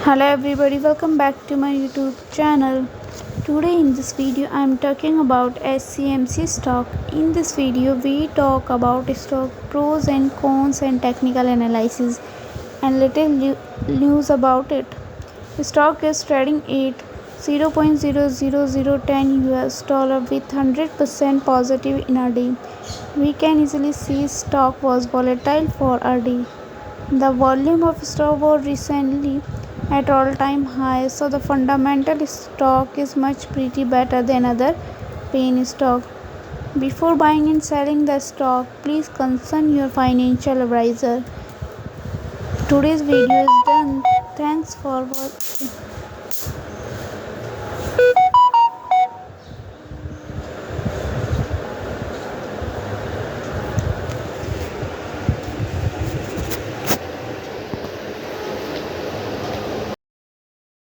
Hello everybody, welcome back to my YouTube channel. Today in this video I am talking about HCMC stock. In this video we talk about stock pros and cons and technical analysis and little news about it. The stock is trading at 0.00010 US dollar with 100% positive in a day. We can easily see stock was volatile for a day. The volume of stock was recently at all-time high, so the fundamental stock is much pretty better than other penny stock. Before buying and selling the stock, please consult your financial advisor. Today's video is done. Thanks for watching.